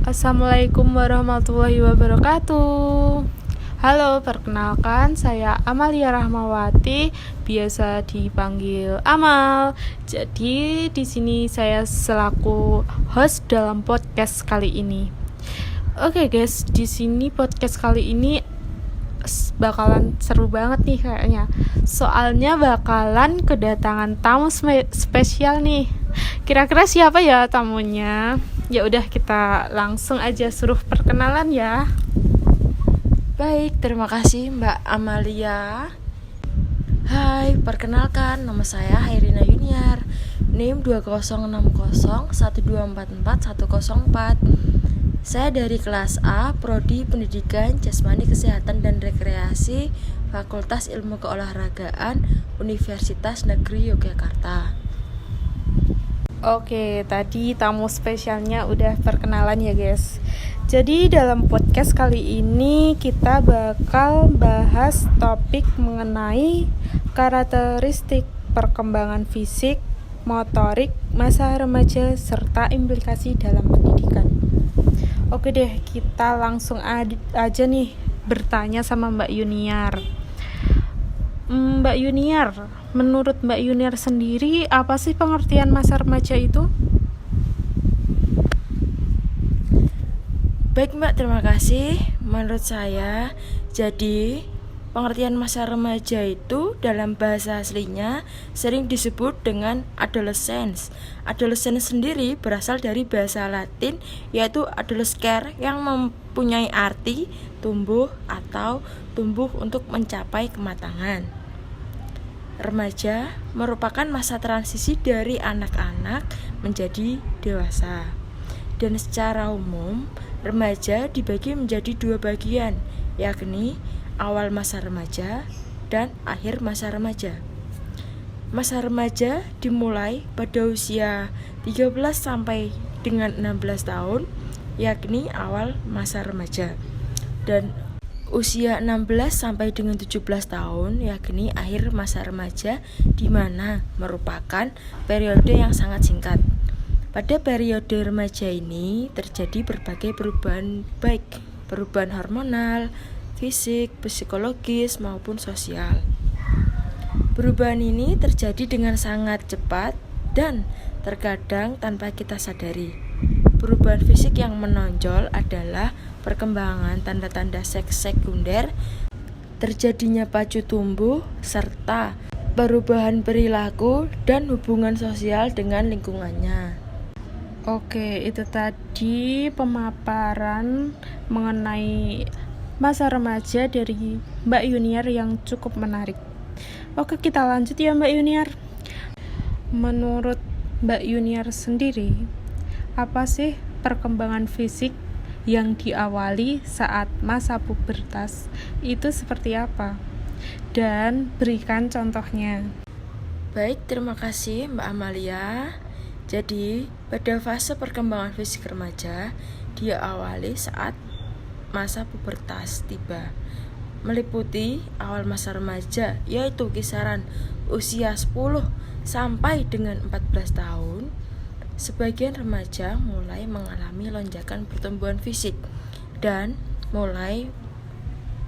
Assalamualaikum warahmatullahi wabarakatuh. Halo, perkenalkan saya Amalia Rahmawati, biasa dipanggil Amal. Jadi di sini saya selaku host dalam podcast kali ini. Oke guys, di sini podcast kali ini bakalan seru banget nih kayaknya. Soalnya bakalan kedatangan tamu spesial nih. Kira-kira siapa ya tamunya? Ya udah, kita langsung aja suruh perkenalan ya. Baik, terima kasih Mbak Amalia. Hai, perkenalkan, nama saya Hairina Yuniar, NIM 206012444104. Saya dari kelas A, Prodi Pendidikan Jasmani Kesehatan dan Rekreasi, Fakultas Ilmu Keolahragaan, Universitas Negeri Yogyakarta. Oke, tadi tamu spesialnya udah perkenalan ya guys. Jadi dalam podcast kali ini kita bakal bahas topik mengenai karakteristik perkembangan fisik, motorik, masa remaja, serta implikasi dalam pendidikan. Oke deh, kita langsung aja nih bertanya sama Mbak Yuniar. Mbak Yuniar, menurut Mbak Yuniar sendiri, apa sih pengertian masa remaja itu? Baik Mbak, terima kasih. Menurut saya, jadi pengertian masa remaja itu dalam bahasa aslinya sering disebut dengan adolescence. Adolescence sendiri berasal dari bahasa Latin, yaitu adolescere, yang mempunyai arti tumbuh atau tumbuh untuk mencapai kematangan. Remaja merupakan masa transisi dari anak-anak menjadi dewasa. Dan secara umum, remaja dibagi menjadi dua bagian, yakni awal masa remaja dan akhir masa remaja. Masa remaja dimulai pada usia 13 sampai dengan 16 tahun, yakni awal masa remaja. Dan usia 16 sampai dengan 17 tahun, yakni akhir masa remaja, di mana merupakan periode yang sangat singkat. Pada periode remaja ini terjadi berbagai perubahan, baik perubahan hormonal, fisik, psikologis, maupun sosial. Perubahan ini terjadi dengan sangat cepat dan terkadang tanpa kita sadari. Perubahan fisik yang menonjol adalah perkembangan tanda-tanda seks sekunder, terjadinya pacu tumbuh, serta perubahan perilaku dan hubungan sosial dengan lingkungannya. Oke, itu tadi pemaparan mengenai masa remaja dari Mbak Yuniar yang cukup menarik. Oke, kita lanjut ya Mbak Yuniar. Menurut Mbak Yuniar sendiri, apa sih perkembangan fisik yang diawali saat masa pubertas itu seperti apa? Dan berikan contohnya. Baik, terima kasih Mbak Amalia. Jadi, pada fase perkembangan fisik remaja, dia awali saat masa pubertas tiba. Meliputi awal masa remaja, yaitu kisaran usia 10 sampai dengan 14 tahun. Sebagian remaja mulai mengalami lonjakan pertumbuhan fisik dan mulai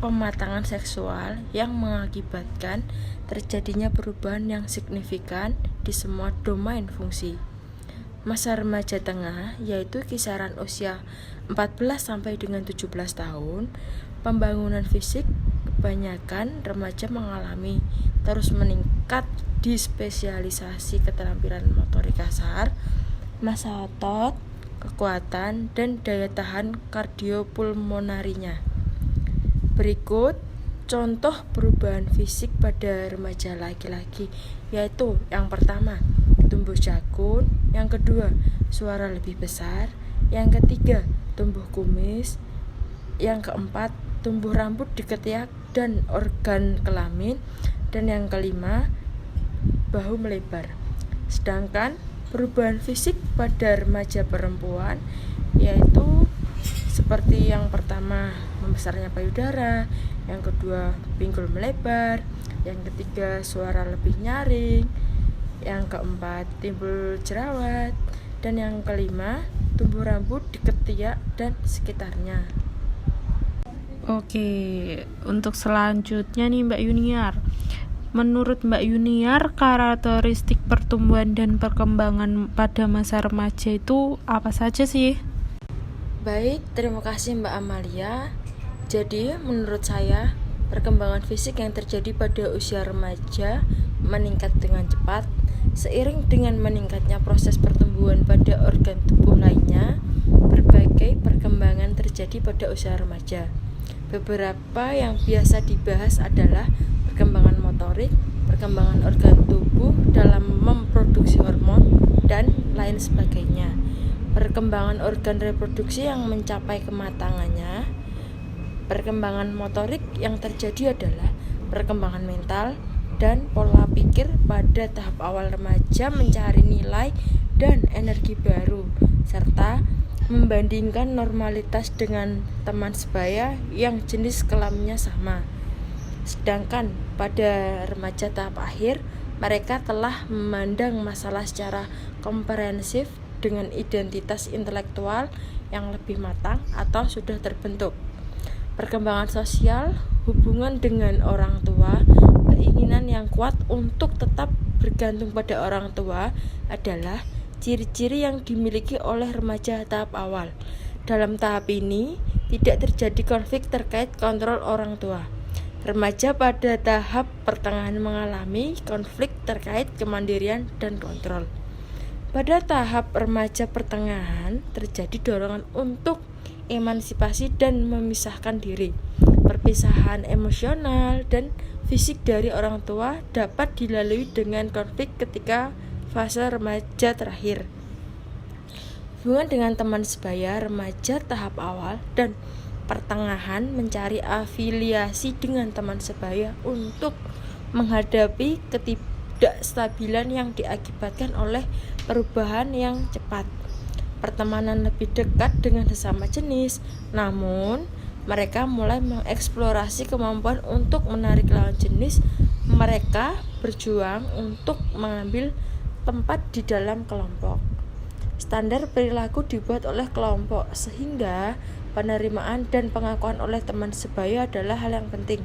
pematangan seksual yang mengakibatkan terjadinya perubahan yang signifikan di semua domain fungsi. Masa remaja tengah, yaitu kisaran usia 14 sampai dengan 17 tahun, pembangunan fisik kebanyakan remaja mengalami terus meningkat di spesialisasi keterampilan motorik kasar, massa otot, kekuatan, dan daya tahan kardiopulmonarinya. Berikut contoh perubahan fisik pada remaja laki-laki, yaitu yang pertama, tumbuh jakun, yang kedua, suara lebih besar, yang ketiga, tumbuh kumis, yang keempat, tumbuh rambut di ketiak dan organ kelamin, dan yang kelima, bahu melebar. Sedangkan perubahan fisik pada remaja perempuan yaitu seperti yang pertama, membesarnya payudara, yang kedua, pinggul melebar, yang ketiga, suara lebih nyaring, yang keempat, timbul jerawat, dan yang kelima, tumbuh rambut di ketiak dan sekitarnya. Oke, untuk selanjutnya nih Mbak Yuniar. Menurut Mbak Yuniar, karakteristik pertumbuhan dan perkembangan pada masa remaja itu apa saja sih? Baik, terima kasih Mbak Amalia. Jadi, menurut saya, perkembangan fisik yang terjadi pada usia remaja meningkat dengan cepat. Seiring dengan meningkatnya proses pertumbuhan pada organ tubuh lainnya, berbagai perkembangan terjadi pada usia remaja. Beberapa yang biasa dibahas adalah perkembangan motorik, perkembangan organ tubuh dalam memproduksi hormon, dan lain sebagainya. Perkembangan organ reproduksi yang mencapai kematangannya. Perkembangan motorik yang terjadi adalah perkembangan mental dan pola pikir pada tahap awal remaja, mencari nilai dan energi baru, serta membandingkan normalitas dengan teman sebaya yang jenis kelaminnya sama. Sedangkan pada remaja tahap akhir, mereka telah memandang masalah secara komprehensif dengan identitas intelektual yang lebih matang atau sudah terbentuk. Perkembangan sosial, hubungan dengan orang tua, keinginan yang kuat untuk tetap bergantung pada orang tua adalah ciri-ciri yang dimiliki oleh remaja tahap awal. Dalam tahap ini, tidak terjadi konflik terkait kontrol orang tua. Remaja pada tahap pertengahan mengalami konflik terkait kemandirian dan kontrol. Pada tahap remaja pertengahan terjadi dorongan untuk emansipasi dan memisahkan diri. Perpisahan emosional dan fisik dari orang tua dapat dilalui dengan konflik ketika fase remaja terakhir. Hubungan dengan teman sebaya remaja tahap awal dan pertengahan mencari afiliasi dengan teman sebaya untuk menghadapi ketidakstabilan yang diakibatkan oleh perubahan yang cepat. Pertemanan lebih dekat dengan sesama jenis, namun mereka mulai mengeksplorasi kemampuan untuk menarik lawan jenis. Mereka berjuang untuk mengambil tempat di dalam kelompok. Standar perilaku dibuat oleh kelompok, sehingga penerimaan dan pengakuan oleh teman sebaya adalah hal yang penting.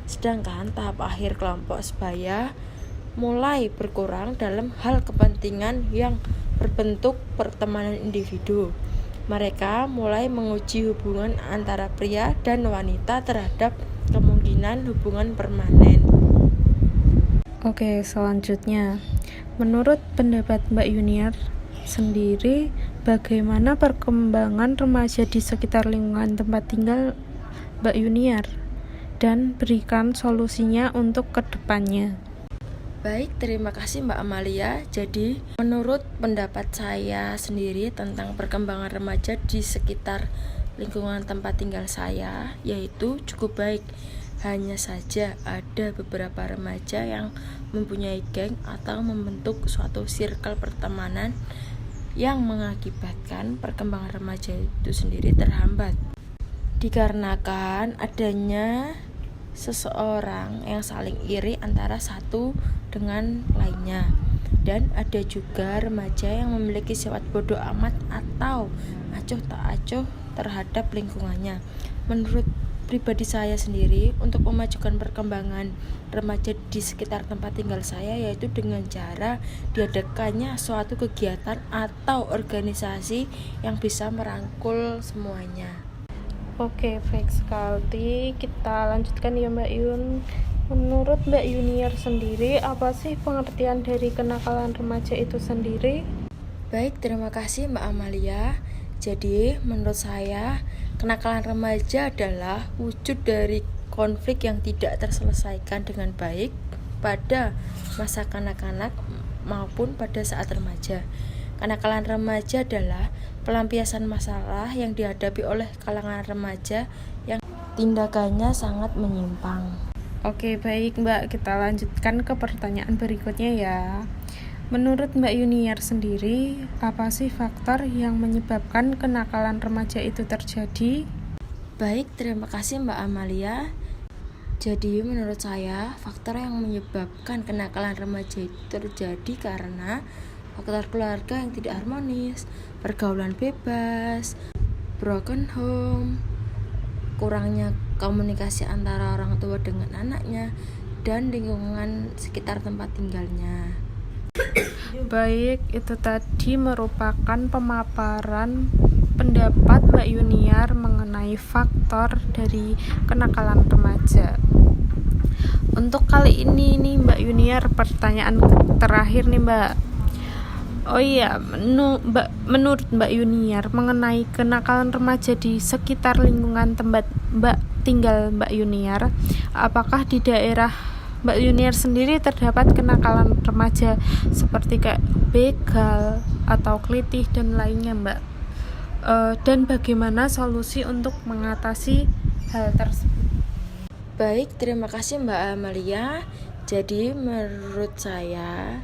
Sedangkan tahap akhir kelompok sebaya mulai berkurang dalam hal kepentingan yang berbentuk pertemanan individu. Mereka mulai menguji hubungan antara pria dan wanita terhadap kemungkinan hubungan permanen. Oke, selanjutnya. Menurut pendapat Mbak Yuniar sendiri, bagaimana perkembangan remaja di sekitar lingkungan tempat tinggal Mbak Yuniar? Dan berikan solusinya untuk kedepannya. Baik, terima kasih Mbak Amalia. Jadi, menurut pendapat saya sendiri tentang perkembangan remaja di sekitar lingkungan tempat tinggal saya, yaitu cukup baik. Hanya saja ada beberapa remaja yang mempunyai geng atau membentuk suatu circle pertemanan yang mengakibatkan perkembangan remaja itu sendiri terhambat. Dikarenakan adanya seseorang yang saling iri antara satu dengan lainnya, dan ada juga remaja yang memiliki sifat bodoh amat atau acuh tak acuh terhadap lingkungannya. Menurut pribadi saya sendiri, untuk memajukan perkembangan remaja di sekitar tempat tinggal saya, yaitu dengan cara diadakannya suatu kegiatan atau organisasi yang bisa merangkul semuanya. Oke, baik sekali. Kita lanjutkan ya Mbak Yun. Menurut Mbak Yuniar sendiri, apa sih pengertian dari kenakalan remaja itu sendiri? Baik, terima kasih Mbak Amalia. Jadi, menurut saya, kenakalan remaja adalah wujud dari konflik yang tidak terselesaikan dengan baik pada masa kanak-kanak maupun pada saat remaja. Kenakalan remaja adalah pelampiasan masalah yang dihadapi oleh kalangan remaja yang tindakannya sangat menyimpang. Oke, baik Mbak, kita lanjutkan ke pertanyaan berikutnya ya. Menurut Mbak Yuniar sendiri, apa sih faktor yang menyebabkan kenakalan remaja itu terjadi? Baik, terima kasih Mbak Amalia. Jadi menurut saya, faktor yang menyebabkan kenakalan remaja itu terjadi karena faktor keluarga yang tidak harmonis, pergaulan bebas, broken home, kurangnya komunikasi antara orang tua dengan anaknya, dan lingkungan sekitar tempat tinggalnya. Baik, itu tadi merupakan pemaparan pendapat Mbak Yuniar mengenai faktor dari kenakalan remaja. Untuk kali ini nih Mbak Yuniar, pertanyaan terakhir nih Mbak. Oh iya, menurut Mbak Yuniar mengenai kenakalan remaja di sekitar lingkungan tempat Mbak tinggal Mbak Yuniar, apakah di daerah Mbak Yuniar sendiri terdapat kenakalan remaja seperti kayak begal atau kelitih dan lainnya Mbak? Dan bagaimana solusi untuk mengatasi hal tersebut? Baik, terima kasih Mbak Amalia. Jadi menurut saya,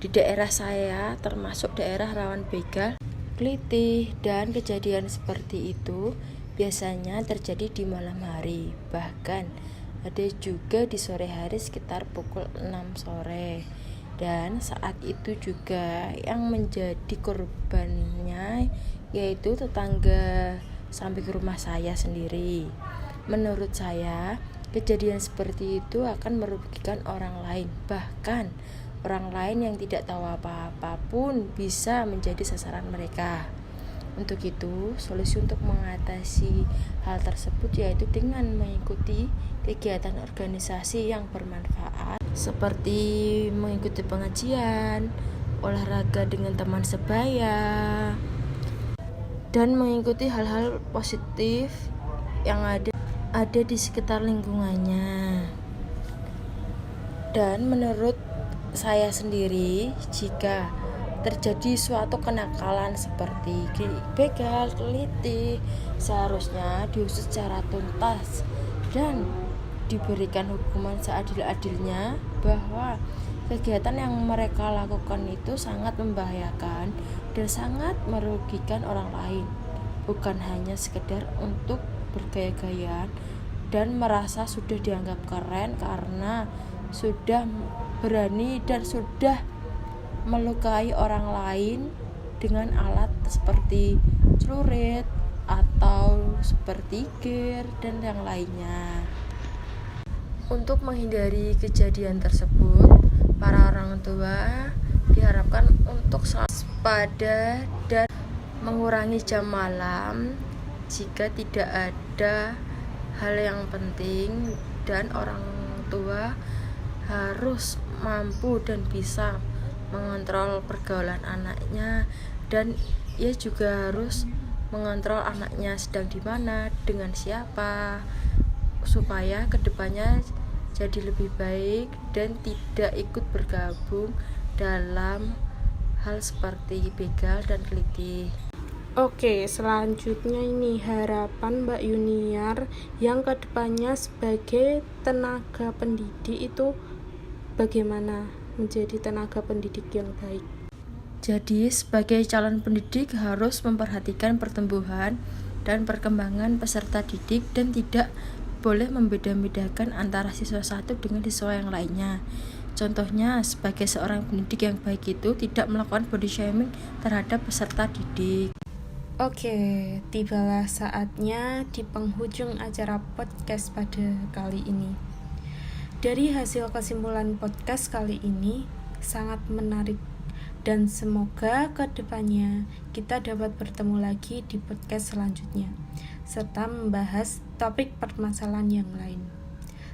di daerah saya termasuk daerah rawan begal, kelitih, dan kejadian seperti itu biasanya terjadi di malam hari. Bahkan ada juga di sore hari sekitar pukul 6 sore. Dan saat itu juga yang menjadi korbannya yaitu tetangga samping rumah saya sendiri. Menurut saya, kejadian seperti itu akan merugikan orang lain. Bahkan orang lain yang tidak tahu apa-apa pun bisa menjadi sasaran mereka. Untuk itu, solusi untuk mengatasi hal tersebut yaitu dengan mengikuti kegiatan organisasi yang bermanfaat seperti mengikuti pengajian, olahraga dengan teman sebaya, dan mengikuti hal-hal positif yang ada di sekitar lingkungannya. Dan menurut saya sendiri, jika terjadi suatu kenakalan seperti begal, kelitih, seharusnya diusut secara tuntas dan diberikan hukuman seadil-adilnya, bahwa kegiatan yang mereka lakukan itu sangat membahayakan dan sangat merugikan orang lain, bukan hanya sekedar untuk bergaya-gayaan dan merasa sudah dianggap keren karena sudah berani dan sudah melukai orang lain dengan alat seperti celurit atau seperti gear dan yang lainnya. Untuk menghindari kejadian tersebut, para orang tua diharapkan untuk selalu waspada dan mengurangi jam malam jika tidak ada hal yang penting, dan orang tua harus mampu dan bisa mengontrol pergaulan anaknya, dan ia juga harus mengontrol anaknya sedang di mana, dengan siapa, supaya kedepannya jadi lebih baik dan tidak ikut bergabung dalam hal seperti begal dan kelitih. Oke, selanjutnya ini harapan Mbak Yuniar yang kedepannya sebagai tenaga pendidik itu bagaimana menjadi tenaga pendidik yang baik. Jadi sebagai calon pendidik harus memperhatikan pertumbuhan dan perkembangan peserta didik dan tidak boleh membeda-bedakan antara siswa satu dengan siswa yang lainnya. Contohnya, sebagai seorang pendidik yang baik itu tidak melakukan body shaming terhadap peserta didik. Oke, tibalah saatnya di penghujung acara podcast pada kali ini. Dari hasil kesimpulan podcast kali ini sangat menarik, dan semoga kedepannya kita dapat bertemu lagi di podcast selanjutnya serta membahas topik permasalahan yang lain.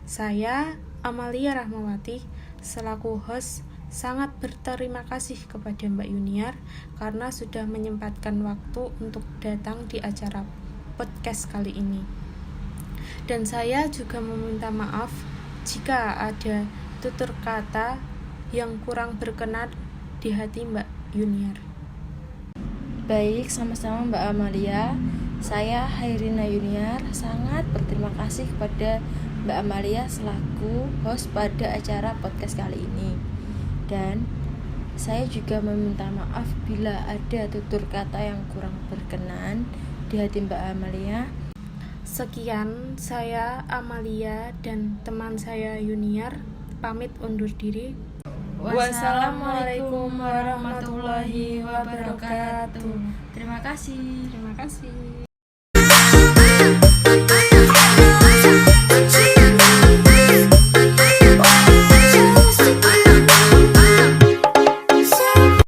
Saya Amalia Rahmawati selaku host sangat berterima kasih kepada Mbak Yuniar karena sudah menyempatkan waktu untuk datang di acara podcast kali ini. Dan saya juga meminta maaf jika ada tutur kata yang kurang berkenan di hati Mbak Yuniar. Baik, sama-sama Mbak Amalia. Saya Hairina Yuniar sangat berterima kasih kepada Mbak Amalia selaku host pada acara podcast kali ini. Dan saya juga meminta maaf bila ada tutur kata yang kurang berkenan di hati Mbak Amalia. Sekian, saya Amalia dan teman saya Yuniar pamit undur diri. Wassalamualaikum warahmatullahi wabarakatuh. Terima kasih. Terima kasih.